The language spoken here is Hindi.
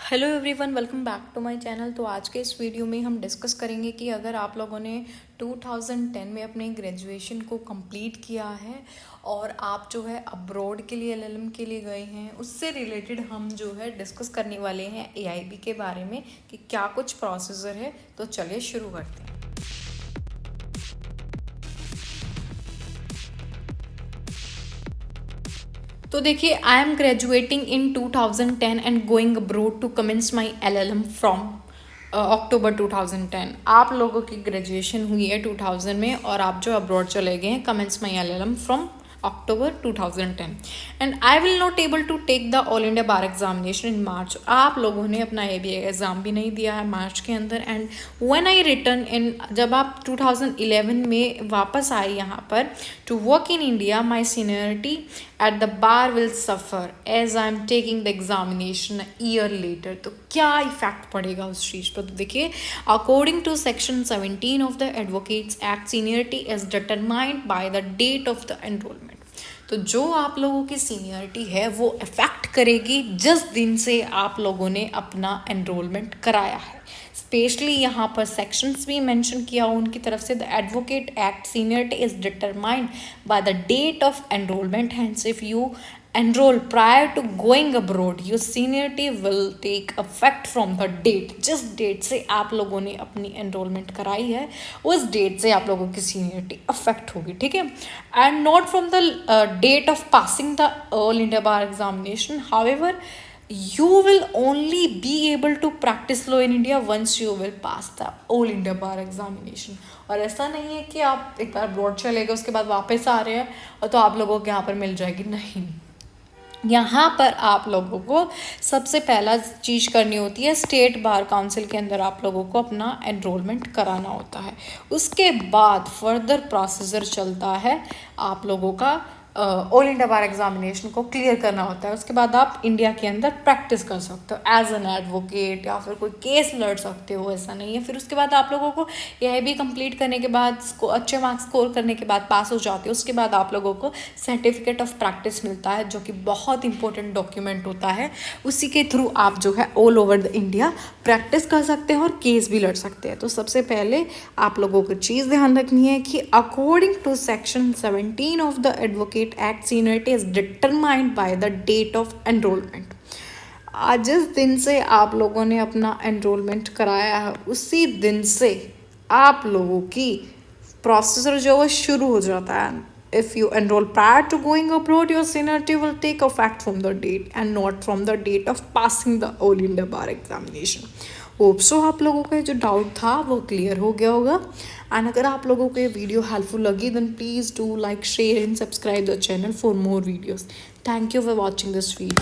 Hello everyone, welcome back to my channel. तो आज के इस वीडियो में हम डिस्कस करेंगे कि अगर आप लोगों ने 2010 में अपने ग्रेजुएशन को कंप्लीट किया है और आप जो है अब्रॉड के लिए एलएलएम के लिए गए हैं, उससे रिलेटेड हम जो है डिस्कस करने वाले हैं एआईबी के बारे में कि क्या कुछ प्रोसीजर है। तो चलिए शुरू करते हैं। तो देखिए, I am graduating in 2010 and going abroad to commence my LLM from October 2010। आप लोगों की ग्रेजुएशन हुई है 2000 में और आप जो अब्रॉड चले गए हैं commences my LLM from October 2010 and I will not able to take the all India bar examination in March. आप लोगों ने अपना एबीए एग्ज़ाम भी नहीं दिया है मार्च के अंदर। And when I return in, जब आप 2011 में वापस आए यहाँ पर to work in India, my seniority at the bar will suffer as I am taking the examination year later. तो क्या इफेक्ट पड़ेगा उस चीज़ पर? तो देखिए, according to section 17 of the advocates act, seniority is determined by the date of the enrolment. तो जो आप लोगों की सीनियरिटी है वो इफेक्ट करेगी जिस दिन से आप लोगों ने अपना एनरोलमेंट कराया है। स्पेशली यहाँ पर सेक्शंस भी मेंशन किया उनकी तरफ से, the advocate act seniority is determined by the date of enrolment. Hence if you enroll prior to going abroad, your seniority will take effect from the date। जिस डेट से आप लोगों ने अपनी एनरोलमेंट कराई है उस डेट से आप लोगों की सीनियरिटी अफेक्ट होगी, ठीक है। And not from the date of passing the all India bar examination. However, you will only be able to practice law in India once you will pass the all India bar examination। और ऐसा नहीं है कि आप एक बार अब्रॉड चले गए उसके बाद वापस आ रहे हैं और तो आप लोगों को यहाँ पर मिल जाएगी, नहीं। यहाँ पर आप लोगों को सबसे पहला चीज़ करनी होती है, स्टेट बार काउंसिल के अंदर आप लोगों को अपना एनरोलमेंट कराना होता है। उसके बाद फर्दर प्रोसीजर चलता है, आप लोगों का ऑल इंडिया बार एग्जामिनेशन को क्लियर करना होता है। उसके बाद आप इंडिया के अंदर प्रैक्टिस कर सकते हो एज एन एडवोकेट या फिर कोई केस लड़ सकते हो, ऐसा नहीं है। फिर उसके बाद आप लोगों को यह भी कंप्लीट करने के बाद, अच्छे मार्क्स स्कोर करने के बाद पास हो जाते हो। उसके बाद आप लोगों को सर्टिफिकेट ऑफ प्रैक्टिस मिलता है जो कि बहुत इंपॉर्टेंट डॉक्यूमेंट होता है। उसी के थ्रू आप जो है all over the India practice कर सकते हैं और केस भी लड़ सकते हैं। तो सबसे पहले आप लोगों को चीज़ ध्यान रखनी है कि according to section 17 of the advocate act, seniority is determined by the date of enrolment. आज जिस दिन से आप लोगों ने अपना एनरोलमेंट कराया है उसी दिन से आप लोगों की प्रोसेसर जो है शुरू हो जाता है। If you enroll prior to going abroad, your seniority will take effect from the date and not from the date of passing the all India bar examination। Hope so आप लोगों का जो डाउट था वो क्लियर हो गया होगा। एंड अगर आप लोगों को ये वीडियो हेल्पफुल लगी then please do like, share and subscribe the channel for more videos. Thank you for watching this video.